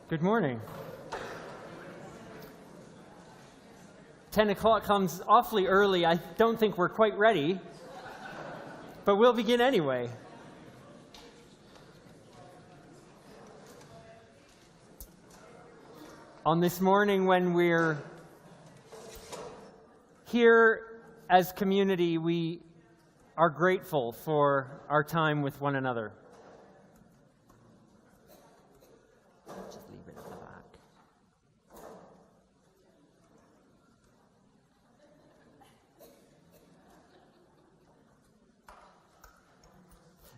Good morning. 10 o'clock comes awfully early. I don't think we're quite ready, but we'll begin anyway. On this morning when we're here as community, we are grateful for our time with one another. Just leave it at the back.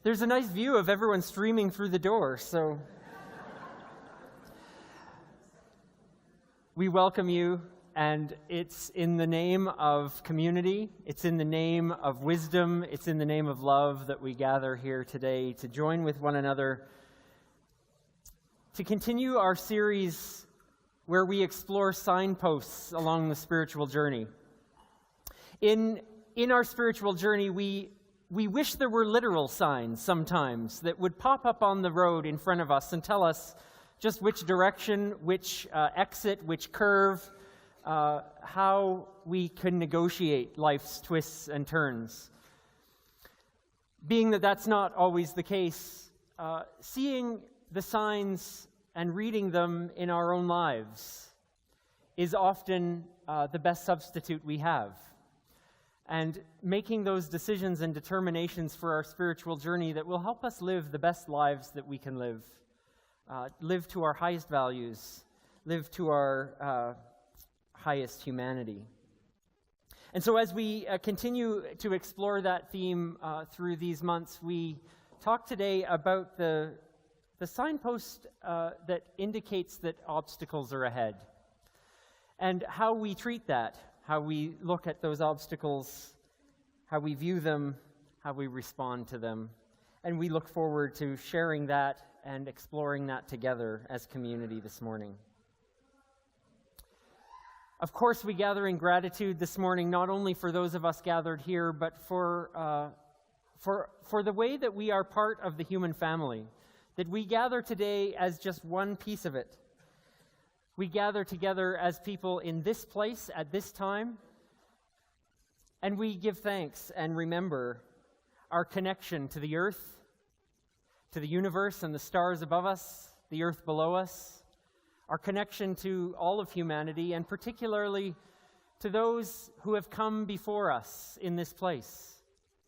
There's a nice view of everyone streaming through the door, so we welcome you, and it's in the name of community, it's in the name of wisdom, it's in the name of love that we gather here today to join with one another to continue our series where we explore signposts along the spiritual journey. In our spiritual journey, we wish there were literal signs sometimes that would pop up on the road in front of us and tell us just which direction, which exit, which curve, how we can negotiate life's twists and turns. Being that that's not always the case, seeing the signs and reading them in our own lives is often the best substitute we have. And making those decisions and determinations for our spiritual journey that will help us live the best lives that we can live. Live to our highest values, live to our highest humanity. And so as we continue to explore that theme through these months, we talk today about the signpost that indicates that obstacles are ahead, and how we treat that, how we look at those obstacles, how we view them, how we respond to them. And we look forward to sharing that and exploring that together as community this morning. Of course, we gather in gratitude this morning, not only for those of us gathered here, but for the way that we are part of the human family, that we gather today as just one piece of it. We gather together as people in this place at this time, and we give thanks and remember our connection to the earth, to the universe and the stars above us, the earth below us, our connection to all of humanity, and particularly to those who have come before us in this place,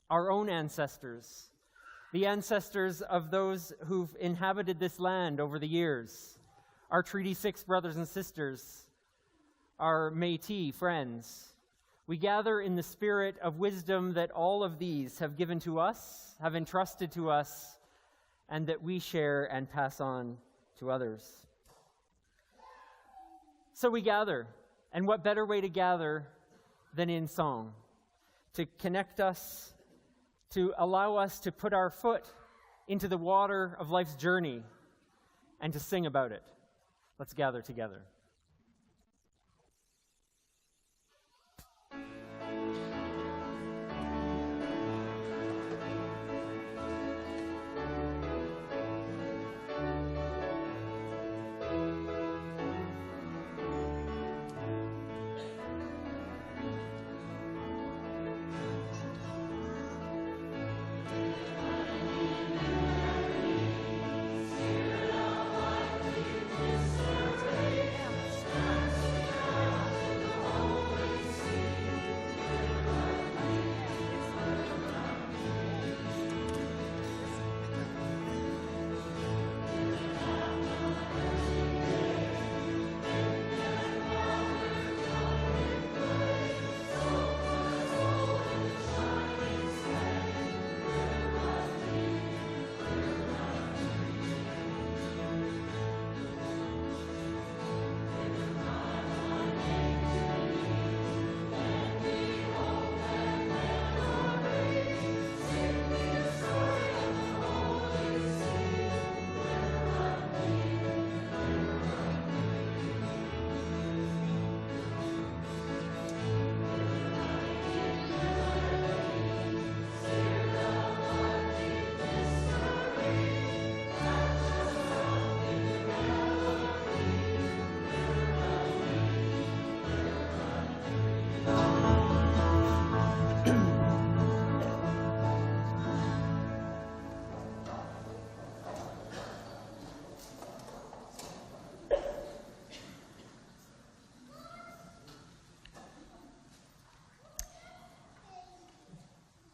our own ancestors, the ancestors of those who've inhabited this land over the years, our Treaty 6 brothers and sisters, our Métis friends. We gather in the spirit of wisdom that all of these have given to us, have entrusted to us, and that we share and pass on to others. So we gather, and what better way to gather than in song, to connect us, to allow us to put our foot into the water of life's journey and to sing about it. Let's gather together.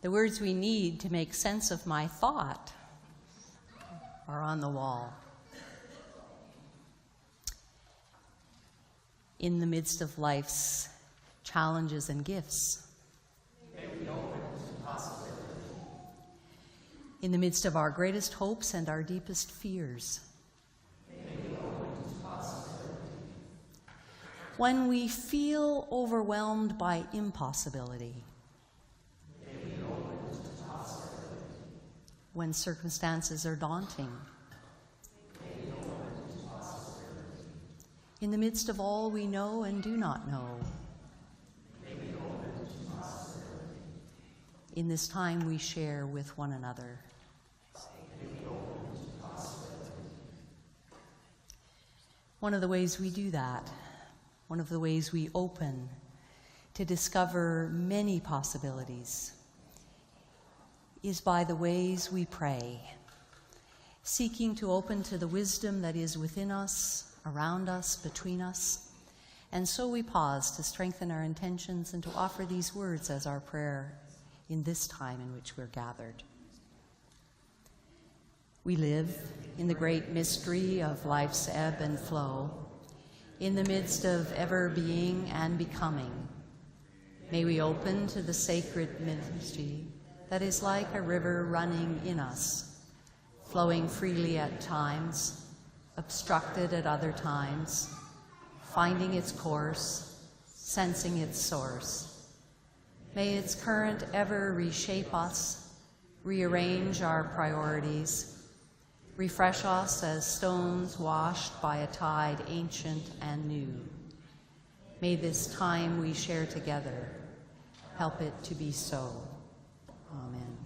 The words we need to make sense of my thought are on the wall. In the midst of life's challenges and gifts, in the midst of our greatest hopes and our deepest fears, when we feel overwhelmed by impossibility, when circumstances are daunting, in the midst of all we know and do not know, in this time we share with one another. One of the ways we do that, one of the ways we open to discover many possibilities, is by the ways we pray, seeking to open to the wisdom that is within us, around us, between us. And so we pause to strengthen our intentions and to offer these words as our prayer in this time in which we're gathered. We live in the great mystery of life's ebb and flow, in the midst of ever being and becoming. May we open to the sacred mystery that is like a river running in us, flowing freely at times, obstructed at other times, finding its course, sensing its source. May its current ever reshape us, rearrange our priorities, refresh us as stones washed by a tide ancient and new. May this time we share together help it to be so. Amen.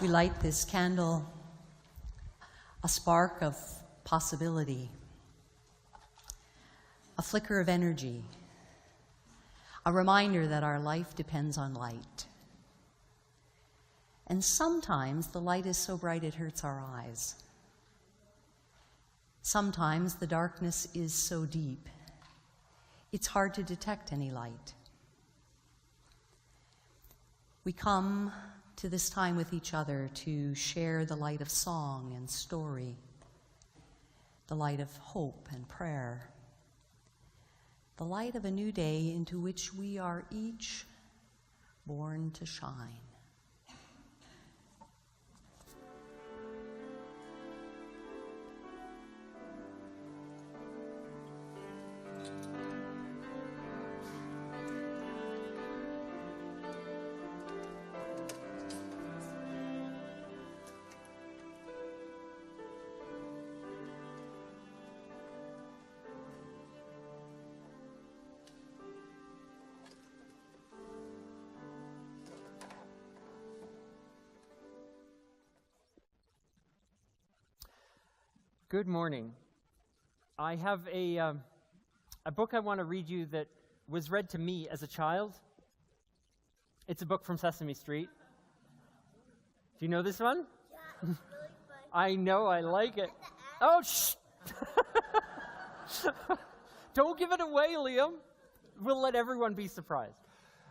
We light this candle, a spark of possibility, a flicker of energy, a reminder that our life depends on light. And sometimes the light is so bright it hurts our eyes. Sometimes the darkness is so deep, it's hard to detect any light. We come to this time with each other to share the light of song and story, the light of hope and prayer, the light of a new day into which we are each born to shine. Good morning. I have a book I want to read you that was read to me as a child. It's a book from Sesame Street. Do you know this one? Yeah, it's really fun. I know, I like it. Oh, shh! Don't give it away, Liam. We'll let everyone be surprised.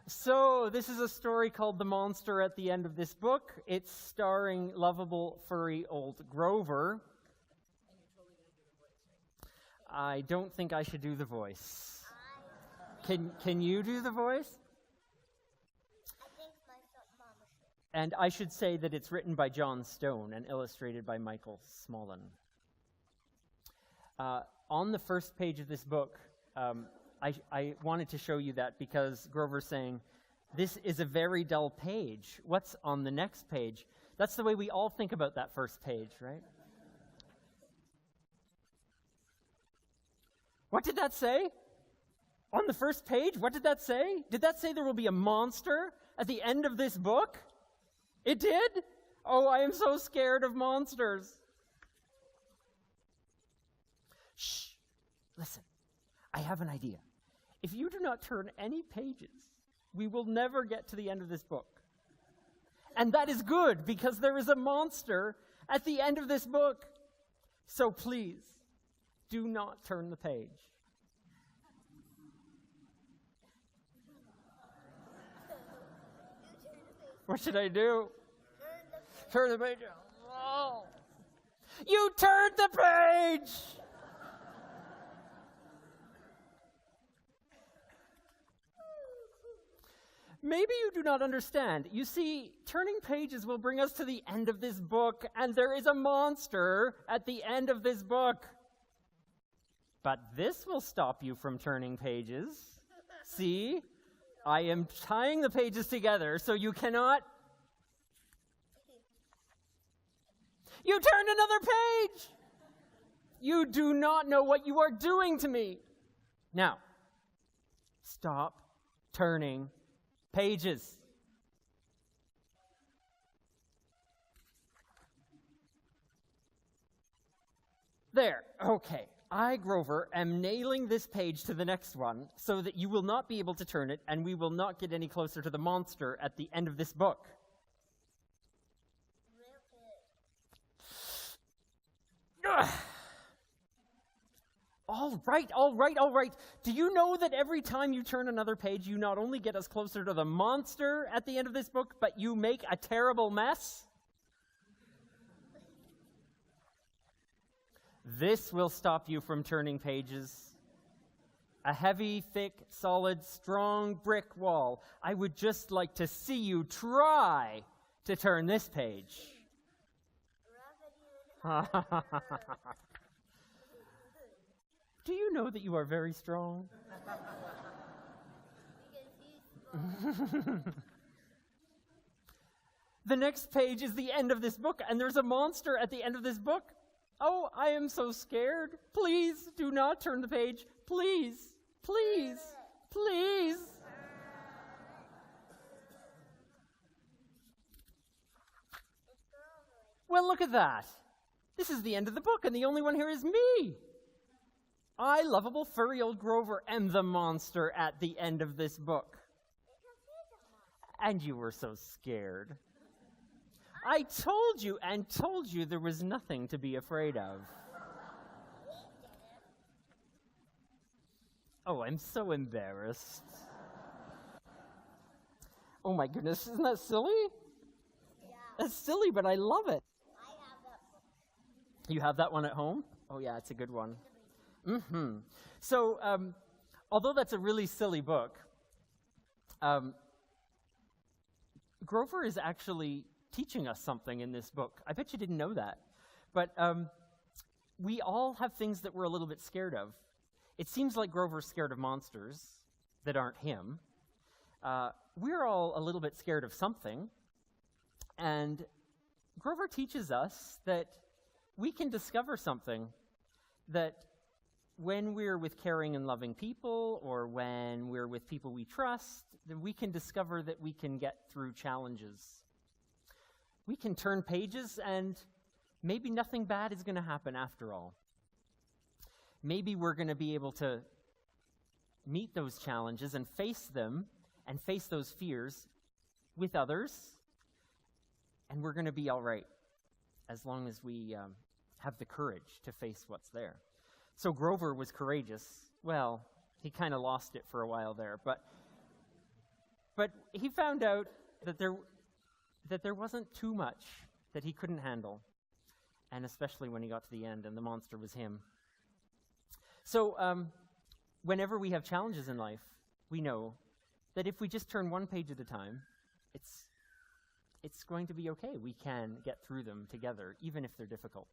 So, this is a story called The Monster at the End of This Book. It's starring lovable, furry old Grover. I don't think I should do the voice. Can you do the voice? I think my mama should. And I should say that it's written by John Stone and illustrated by Michael Smolin. On the first page of this book, I wanted to show you that because Grover's saying, this is a very dull page. What's on the next page? That's the way we all think about that first page, right? What did that say? On the first page, what did that say? Did that say there will be a monster at the end of this book? It did? Oh, I am so scared of monsters. Shh. Listen, I have an idea. If you do not turn any pages, we will never get to the end of this book. And that is good, because there is a monster at the end of this book. So please, do not turn the page. What should I do? Turn the page. Oh. You turned the page! Maybe you do not understand. You see, turning pages will bring us to the end of this book, and there is a monster at the end of this book. But this will stop you from turning pages. See? I am tying the pages together so you cannot... You turned another page! You do not know what you are doing to me. Now, stop turning pages. There, okay. I, Grover, am nailing this page to the next one so that you will not be able to turn it and we will not get any closer to the monster at the end of this book. Ugh. All right. Do you know that every time you turn another page, you not only get us closer to the monster at the end of this book, but you make a terrible mess? This will stop you from turning pages. A heavy, thick, solid, strong brick wall. I would just like to see you try to turn this page. Do you know that you are very strong? The next page is the end of this book, and there's a monster at the end of this book. Oh, I am so scared. Please do not turn the page. Please, please, please. Well, look at that. This is the end of the book, and the only one here is me. I, lovable furry old Grover, am the monster at the end of this book. And you were so scared. I told you there was nothing to be afraid of. Oh, I'm so embarrassed. Oh my goodness, isn't that silly? Yeah. That's silly, but I love it. I have that book. You have that one at home? Oh yeah, it's a good one. So, although that's a really silly book, Grover is actually teaching us something in this book. I bet you didn't know that. But we all have things that we're a little bit scared of. It seems like Grover's scared of monsters that aren't him. We're all a little bit scared of something. And Grover teaches us that we can discover something that when we're with caring and loving people, or when we're with people we trust, then we can discover that we can get through challenges. We can turn pages and maybe nothing bad is going to happen after all. Maybe we're going to be able to meet those challenges and face them and face those fears with others, and we're going to be all right as long as we have the courage to face what's there. So Grover was courageous. Well, he kind of lost it for a while there, but he found out that there wasn't too much that he couldn't handle, and especially when he got to the end and the monster was him. So whenever we have challenges in life, we know that if we just turn one page at a time, it's going to be okay. We can get through them together, even if they're difficult.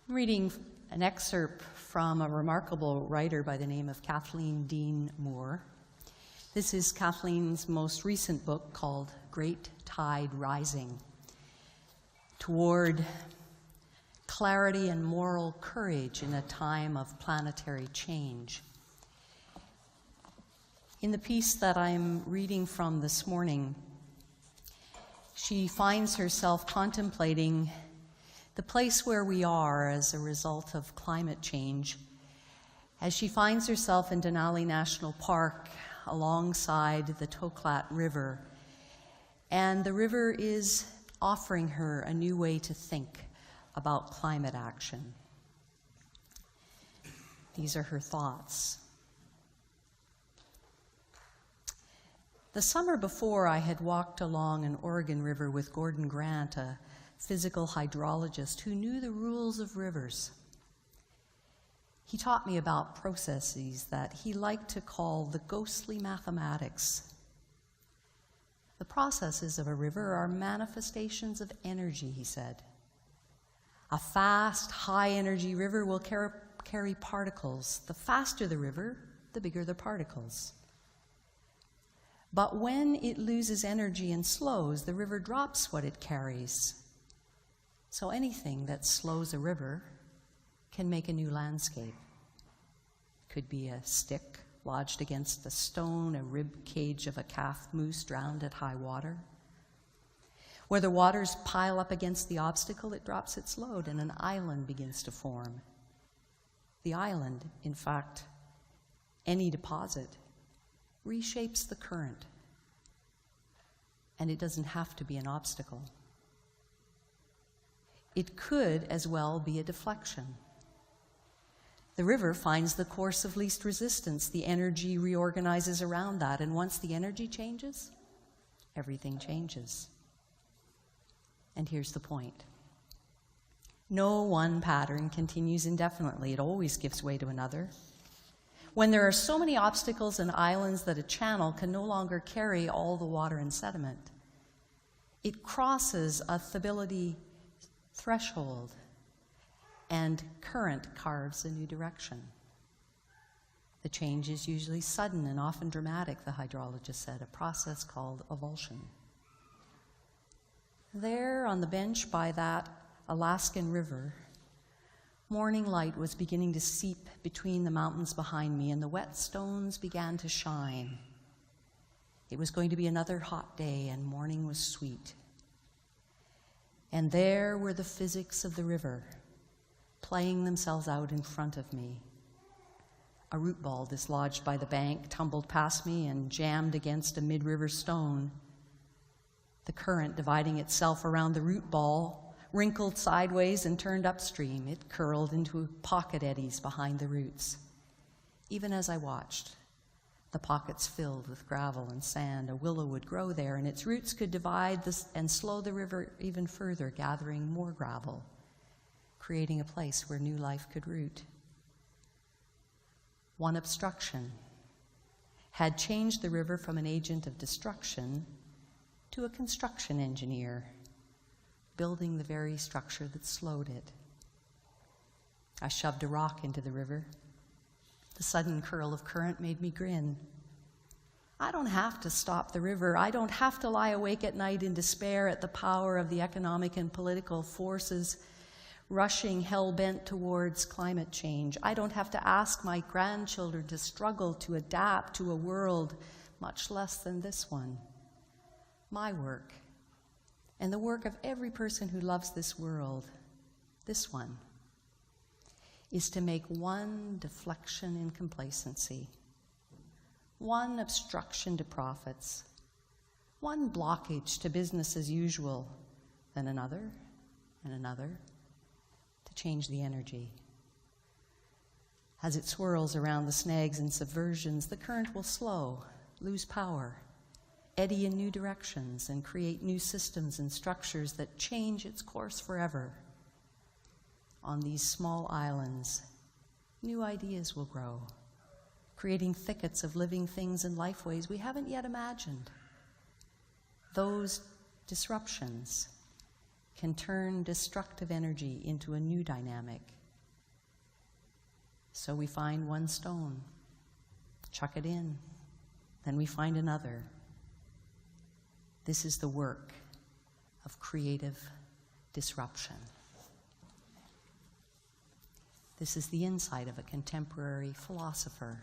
Reading an excerpt from a remarkable writer by the name of Kathleen Dean Moore. This is Kathleen's most recent book called Great Tide Rising, Toward Clarity and Moral Courage in a Time of Planetary Change. In the piece that I'm reading from this morning, she finds herself contemplating the place where we are as a result of climate change, as she finds herself in Denali National Park alongside the Toklat River. And the river is offering her a new way to think about climate action. These are her thoughts. The summer before, I had walked along an Oregon river with Gordon Grant, a physical hydrologist who knew the rules of rivers. He taught me about processes that he liked to call the ghostly mathematics. The processes of a river are manifestations of energy, he said. A fast, high-energy river will carry particles. The faster the river, the bigger the particles. But when it loses energy and slows, the river drops what it carries. So anything that slows a river can make a new landscape. Could be a stick lodged against a stone, a rib cage of a calf moose drowned at high water. Where the waters pile up against the obstacle, it drops its load and an island begins to form. The island, in fact, any deposit, reshapes the current. And it doesn't have to be an obstacle. It could as well be a deflection. The river finds the course of least resistance. The energy reorganizes around that, and once the energy changes, everything changes. And here's the point. No one pattern continues indefinitely. It always gives way to another. When there are so many obstacles and islands that a channel can no longer carry all the water and sediment, it crosses a stability threshold, and current carves a new direction. The change is usually sudden and often dramatic, the hydrologist said, a process called avulsion. There on the bench by that Alaskan river, morning light was beginning to seep between the mountains behind me, and the wet stones began to shine. It was going to be another hot day, and morning was sweet. And there were the physics of the river, playing themselves out in front of me. A root ball dislodged by the bank tumbled past me and jammed against a mid-river stone. The current dividing itself around the root ball wrinkled sideways and turned upstream. It curled into pocket eddies behind the roots. Even as I watched, the pockets filled with gravel and sand. A willow would grow there, and its roots could divide this and slow the river even further, gathering more gravel, creating a place where new life could root. One obstruction had changed the river from an agent of destruction to a construction engineer, building the very structure that slowed it. I shoved a rock into the river. The sudden curl of current made me grin. I don't have to stop the river. I don't have to lie awake at night in despair at the power of the economic and political forces rushing hell-bent towards climate change. I don't have to ask my grandchildren to struggle to adapt to a world much less than this one. My work, and the work of every person who loves this world, this one, is to make one deflection in complacency, one obstruction to profits, one blockage to business as usual, then another and another, to change the energy. As it swirls around the snags and subversions, the current will slow, lose power, eddy in new directions, and create new systems and structures that change its course forever. On these small islands, new ideas will grow, creating thickets of living things and lifeways we haven't yet imagined. Those disruptions can turn destructive energy into a new dynamic. So we find one stone, chuck it in, then we find another. This is the work of creative disruption. This is the insight of a contemporary philosopher.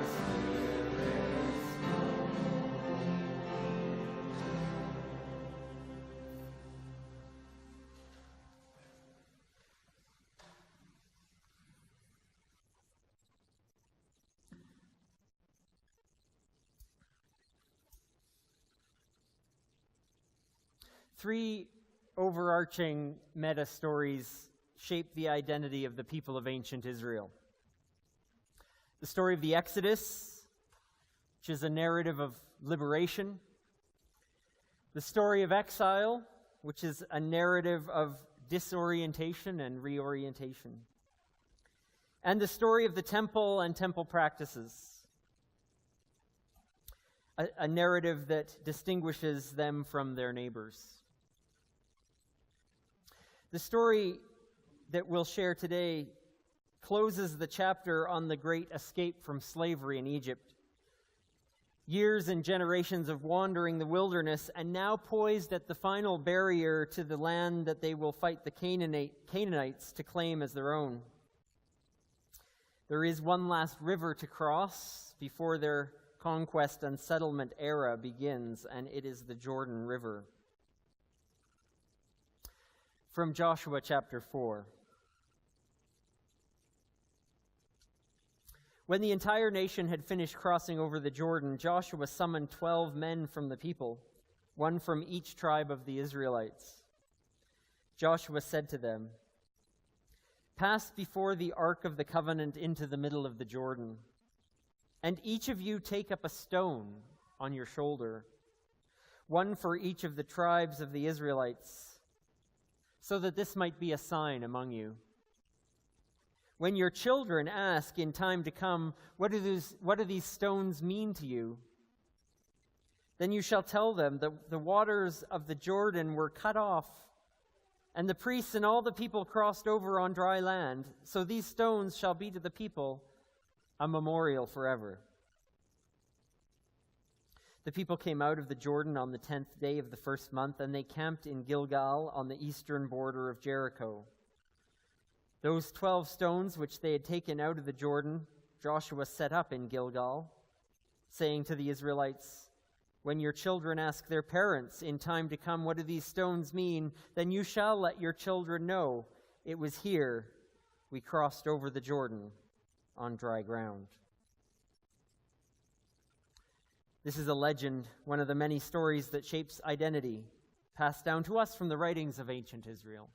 pause. Three overarching meta stories shape the identity of the people of ancient Israel. The story of the Exodus, which is a narrative of liberation. The story of exile, which is a narrative of disorientation and reorientation. And the story of the temple and temple practices, a narrative that distinguishes them from their neighbors. The story that we'll share today closes the chapter on the great escape from slavery in Egypt. Years and generations of wandering the wilderness, and now poised at the final barrier to the land that they will fight the Canaanites to claim as their own. There is one last river to cross before their conquest and settlement era begins, and it is the Jordan River. From Joshua chapter 4. When the entire nation had finished crossing over the Jordan, Joshua summoned 12 men from the people, one from each tribe of the Israelites. Joshua said to them, "Pass before the ark of the covenant into the middle of the Jordan, and each of you take up a stone on your shoulder, one for each of the tribes of the Israelites, so that this might be a sign among you. When your children ask in time to come, what do these stones mean to you? Then you shall tell them that the waters of the Jordan were cut off, and the priests and all the people crossed over on dry land. So these stones shall be to the people a memorial forever." The people came out of the Jordan on the 10th day of the first month, and they camped in Gilgal on the eastern border of Jericho. Those 12 stones which they had taken out of the Jordan, Joshua set up in Gilgal, saying to the Israelites, "When your children ask their parents in time to come, what do these stones mean? Then you shall let your children know, it was here we crossed over the Jordan on dry ground." This is a legend, one of the many stories that shapes identity, passed down to us from the writings of ancient Israel.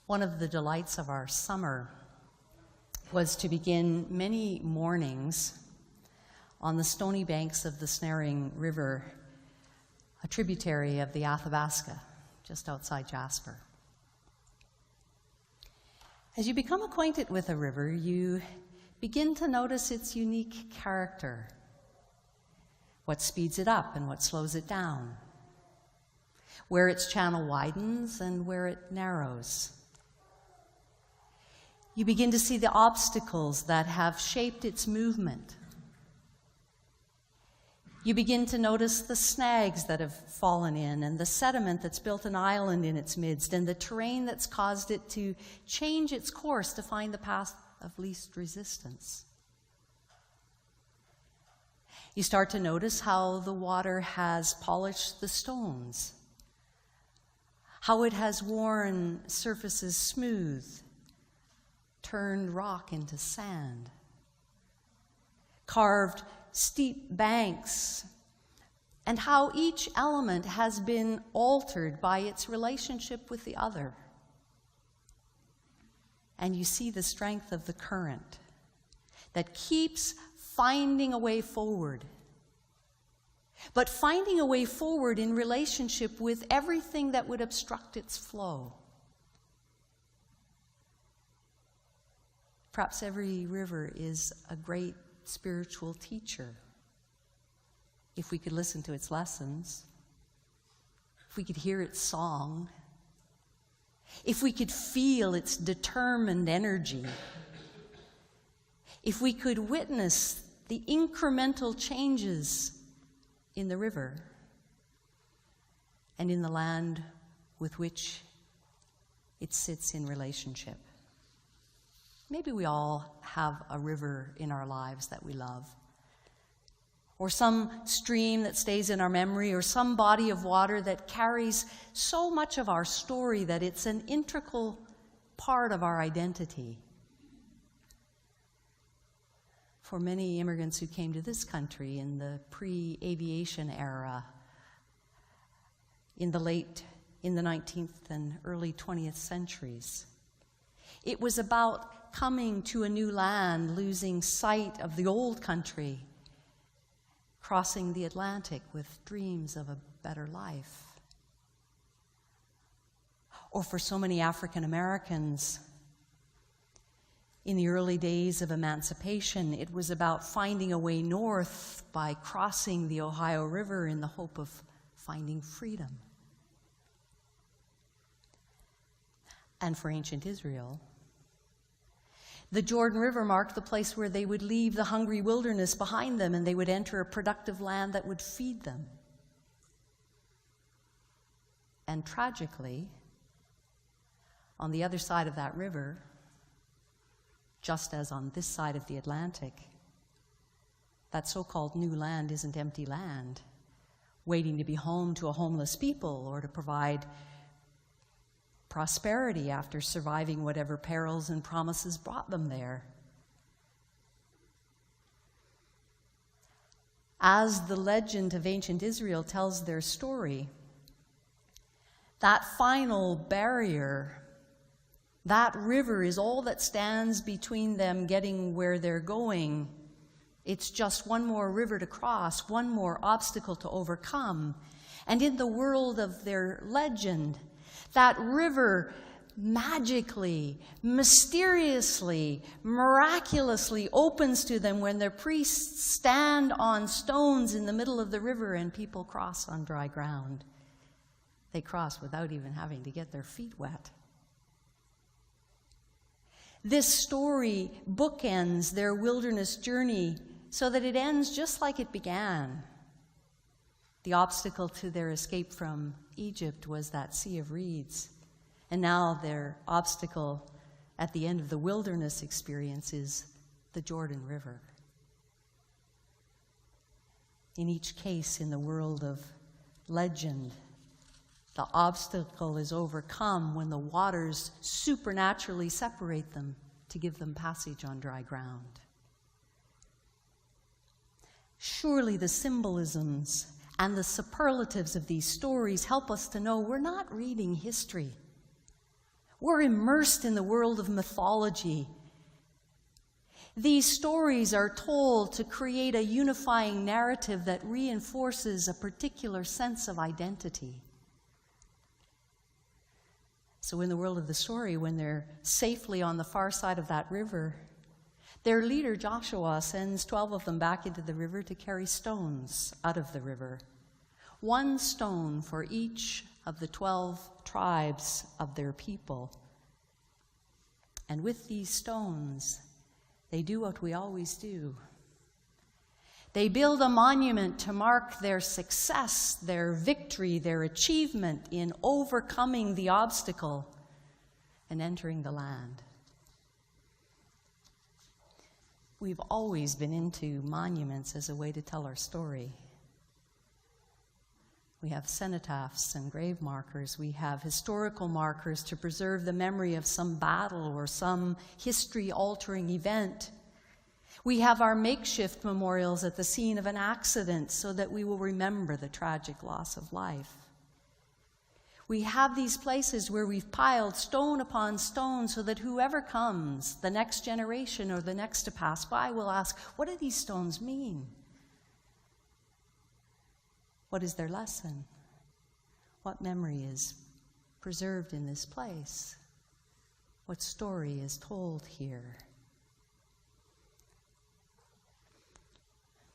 One of the delights of our summer was to begin many mornings on the stony banks of the Snaring River, a tributary of the Athabasca, just outside Jasper. As you become acquainted with a river, you begin to notice its unique character, what speeds it up and what slows it down, where its channel widens and where it narrows. You begin to see the obstacles that have shaped its movement. You begin to notice the snags that have fallen in, and the sediment that's built an island in its midst, and the terrain that's caused it to change its course to find the path of least resistance. You start to notice how the water has polished the stones, how it has worn surfaces smooth, turned rock into sand, carved steep banks, and how each element has been altered by its relationship with the other. And you see the strength of the current that keeps finding a way forward, but finding a way forward in relationship with everything that would obstruct its flow. Perhaps every river is a great spiritual teacher. If we could listen to its lessons, if we could hear its song, if we could feel its determined energy, if we could witness the incremental changes in the river and in the land with which it sits in relationship. Maybe we all have a river in our lives that we love, or some stream that stays in our memory, or some body of water that carries so much of our story that it's an integral part of our identity. For many immigrants who came to this country in the pre-aviation era, in the 19th and early 20th centuries, it was about coming to a new land, losing sight of the old country, crossing the Atlantic with dreams of a better life. Or for so many African Americans, in the early days of emancipation, it was about finding a way north by crossing the Ohio River in the hope of finding freedom. And for ancient Israel, the Jordan River marked the place where they would leave the hungry wilderness behind them and they would enter a productive land that would feed them. And tragically, on the other side of that river, just as on this side of the Atlantic, that so-called new land isn't empty land, waiting to be home to a homeless people or to provide prosperity after surviving whatever perils and promises brought them there. As the legend of ancient Israel tells their story, that final barrier, that river, is all that stands between them getting where they're going. It's just one more river to cross, one more obstacle to overcome. And in the world of their legend, that river magically, mysteriously, miraculously opens to them when their priests stand on stones in the middle of the river and people cross on dry ground. They cross without even having to get their feet wet. This story bookends their wilderness journey so that it ends just like it began. The obstacle to their escape from Egypt was that sea of reeds. And now their obstacle at the end of the wilderness experience is the Jordan River. In each case in the world of legend, the obstacle is overcome when the waters supernaturally separate them to give them passage on dry ground. Surely the symbolisms and the superlatives of these stories help us to know we're not reading history. We're immersed in the world of mythology. These stories are told to create a unifying narrative that reinforces a particular sense of identity. So in the world of the story, when they're safely on the far side of that river, their leader Joshua sends 12 of them back into the river to carry stones out of the river. One stone for each of the 12 tribes of their people. And with these stones, they do what we always do. They build a monument to mark their success, their victory, their achievement in overcoming the obstacle and entering the land. We've always been into monuments as a way to tell our story. We have cenotaphs and grave markers. We have historical markers to preserve the memory of some battle or some history-altering event. We have our makeshift memorials at the scene of an accident so that we will remember the tragic loss of life. We have these places where we've piled stone upon stone so that whoever comes, the next generation or the next to pass by, will ask, what do these stones mean? What is their lesson? What memory is preserved in this place? What story is told here?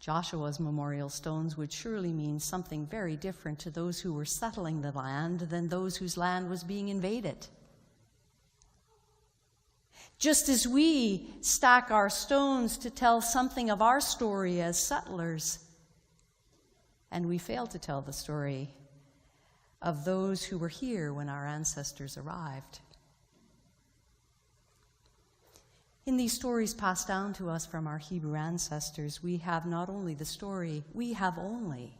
Joshua's memorial stones would surely mean something very different to those who were settling the land than those whose land was being invaded. Just as we stack our stones to tell something of our story as settlers, and we fail to tell the story of those who were here when our ancestors arrived. In these stories passed down to us from our Hebrew ancestors, we have not only the story, we have only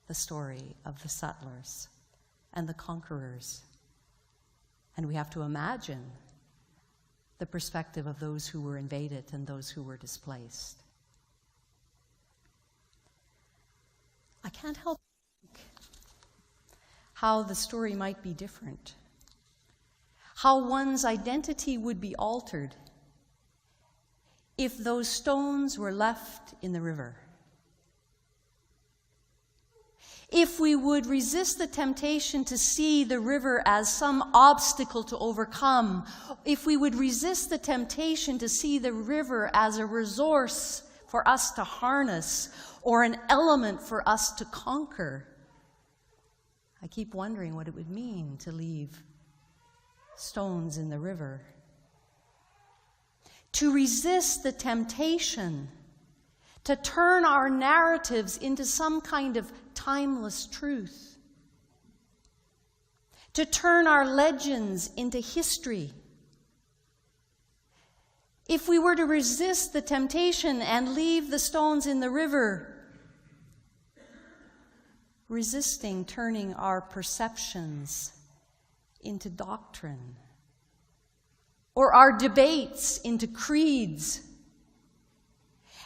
the story of the settlers and the conquerors. And we have to imagine the perspective of those who were invaded and those who were displaced. I can't help but think how the story might be different, how one's identity would be altered if those stones were left in the river. If we would resist the temptation to see the river as some obstacle to overcome, if we would resist the temptation to see the river as a resource for us to harness or an element for us to conquer, I keep wondering what it would mean to leave stones in the river. To resist the temptation to turn our narratives into some kind of timeless truth, to turn our legends into history. If we were to resist the temptation and leave the stones in the river, resisting turning our perceptions into doctrine, or our debates into creeds,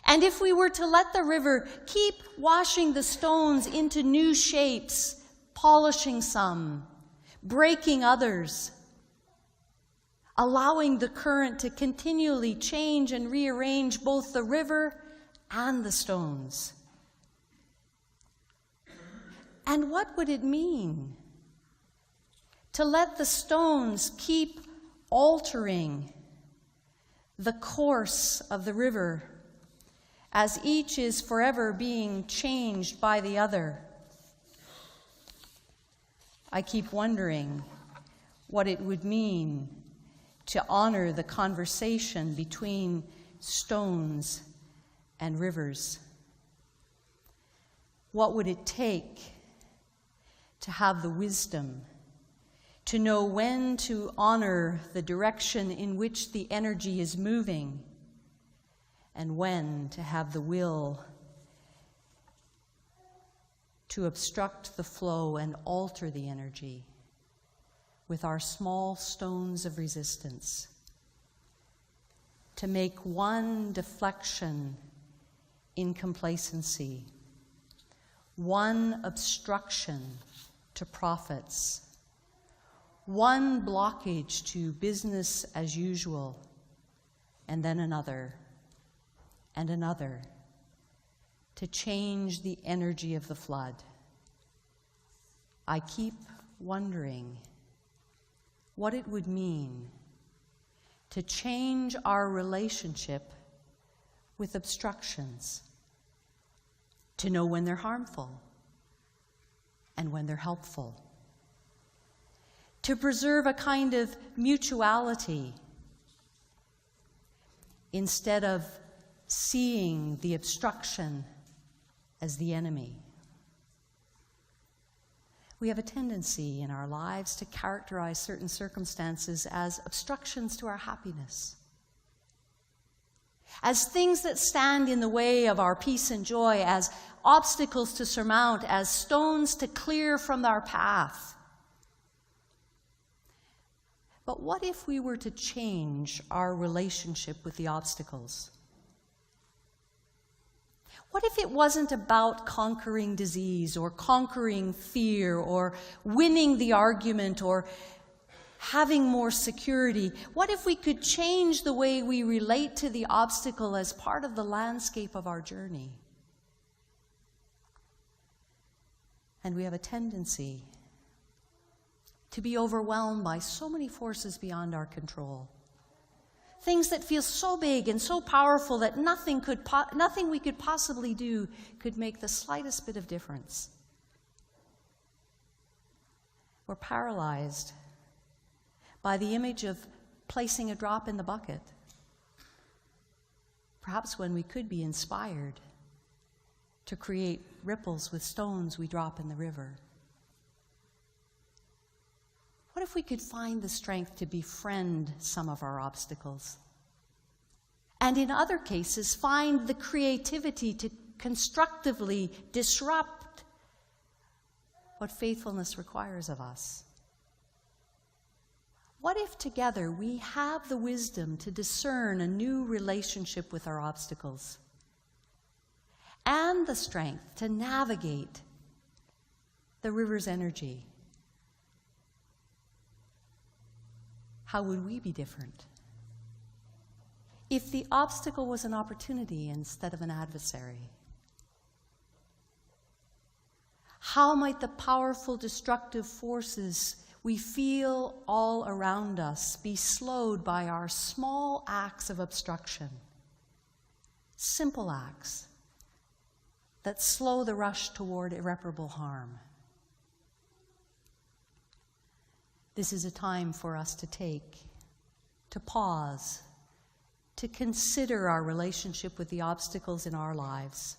and if we were to let the river keep washing the stones into new shapes, polishing some, breaking others, allowing the current to continually change and rearrange both the river and the stones. And what would it mean to let the stones keep altering the course of the river as each is forever being changed by the other? I keep wondering what it would mean to honor the conversation between stones and rivers. What would it take to have the wisdom to know when to honor the direction in which the energy is moving, and when to have the will to obstruct the flow and alter the energy with our small stones of resistance, to make one deflection in complacency, one obstruction to profits, one blockage to business as usual, and then another, and another, to change the energy of the flood. I keep wondering what it would mean to change our relationship with obstructions, to know when they're harmful and when they're helpful, to preserve a kind of mutuality instead of seeing the obstruction as the enemy. We have a tendency in our lives to characterize certain circumstances as obstructions to our happiness, as things that stand in the way of our peace and joy, as obstacles to surmount, as stones to clear from our path. But what if we were to change our relationship with the obstacles? What if it wasn't about conquering disease or conquering fear or winning the argument or having more security? What if we could change the way we relate to the obstacle as part of the landscape of our journey? And we have a tendency to be overwhelmed by so many forces beyond our control. Things that feel so big and so powerful that nothing we could possibly do could make the slightest bit of difference. We're paralyzed by the image of placing a drop in the bucket. Perhaps when we could be inspired to create ripples with stones we drop in the river. What if we could find the strength to befriend some of our obstacles? And in other cases, find the creativity to constructively disrupt what faithfulness requires of us. What if together we have the wisdom to discern a new relationship with our obstacles and the strength to navigate the river's energy? How would we be different? If the obstacle was an opportunity instead of an adversary? How might the powerful destructive forces we feel all around us be slowed by our small acts of obstruction? Simple acts that slow the rush toward irreparable harm. This is a time for us to pause, to consider our relationship with the obstacles in our lives,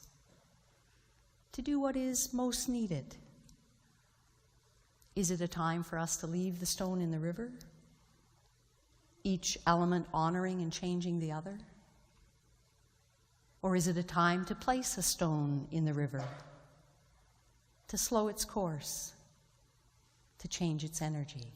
to do what is most needed. Is it a time for us to leave the stone in the river, each element honoring and changing the other? Or is it a time to place a stone in the river, to slow its course, to change its energy?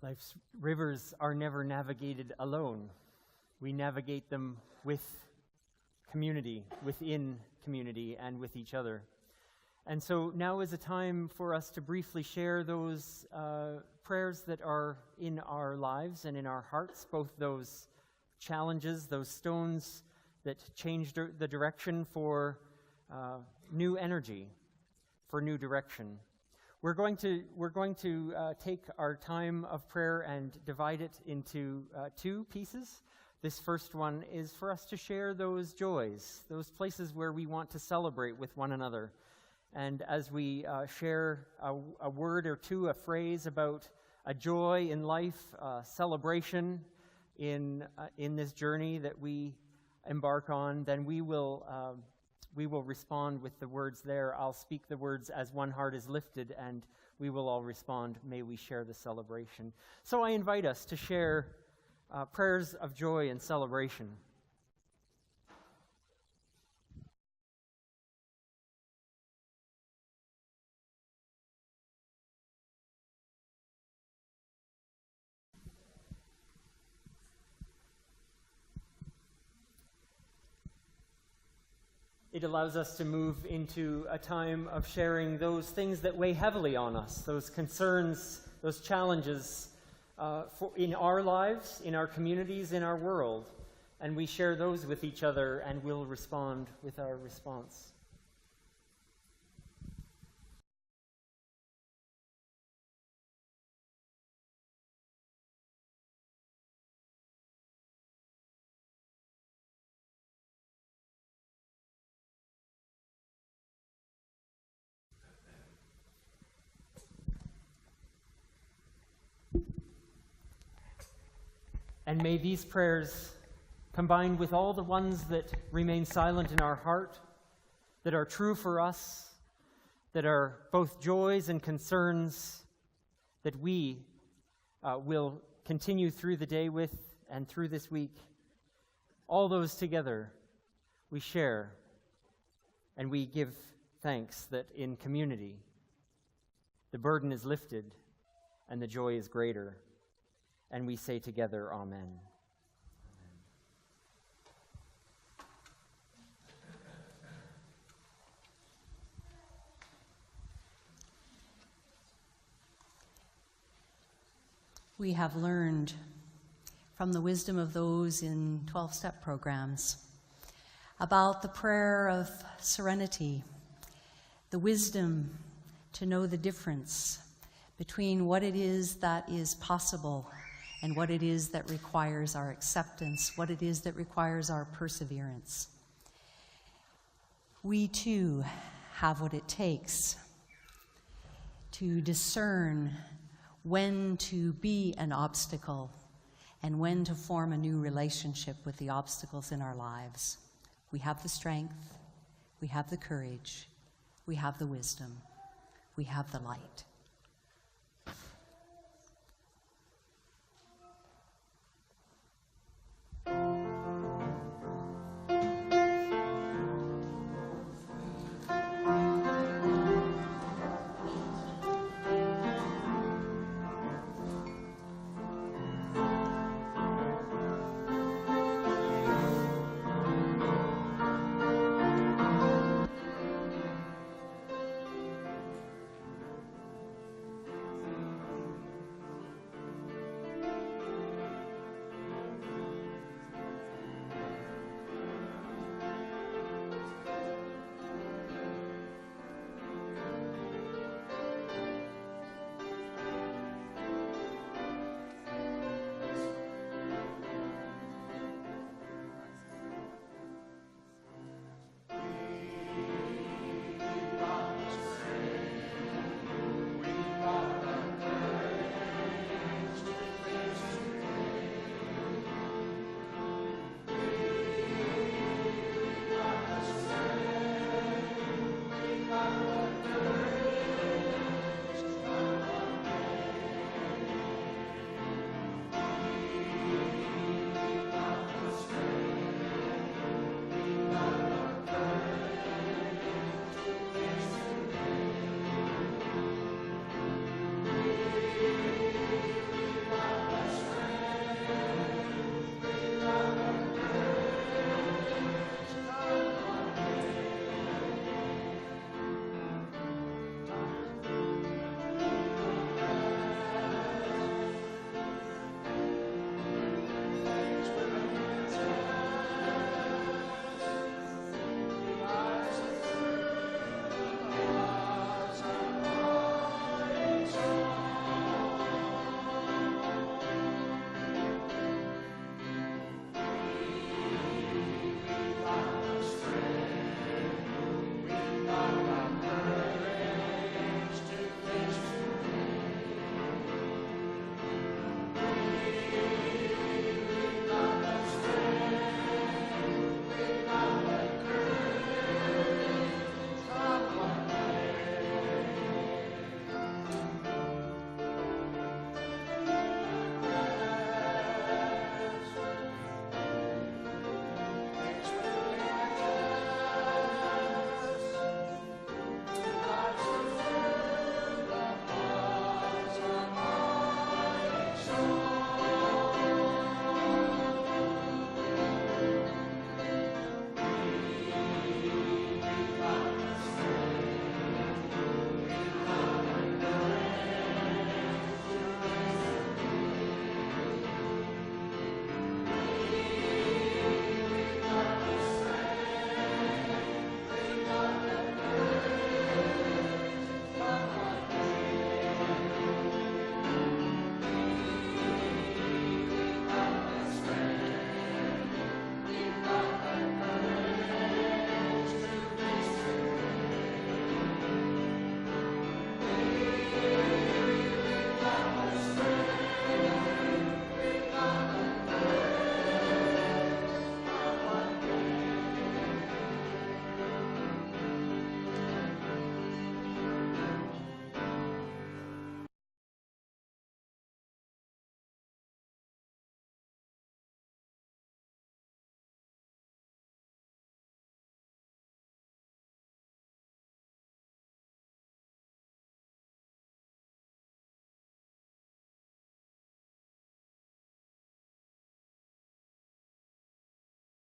Life's rivers are never navigated alone. We navigate them with community, within community, and with each other. And so now is a time for us to briefly share those prayers that are in our lives and in our hearts, both those challenges, those stones that change the direction for new energy, for new direction. We're going to take our time of prayer and divide it into two pieces. This first one is for us to share those joys, those places where we want to celebrate with one another. And as we share a word or two, a phrase about a joy in life, celebration in this journey that we embark on, then we will respond with the words there. I'll speak the words as one heart is lifted, and we will all respond, may we share the celebration. So I invite us to share prayers of joy and celebration. It allows us to move into a time of sharing those things that weigh heavily on us, those concerns, those challenges in our lives, in our communities, in our world. And we share those with each other, and we'll respond with our response. And may these prayers, combined with all the ones that remain silent in our heart, that are true for us, that are both joys and concerns, that we will continue through the day with and through this week. All those together, we share and we give thanks that in community, the burden is lifted and the joy is greater. And we say together, Amen. We have learned from the wisdom of those in 12-step programs about the prayer of serenity, the wisdom to know the difference between what it is that is possible and what it is that requires our acceptance, what it is that requires our perseverance. We too have what it takes to discern when to be an obstacle and when to form a new relationship with the obstacles in our lives. We have the strength, we have the courage, we have the wisdom, we have the light.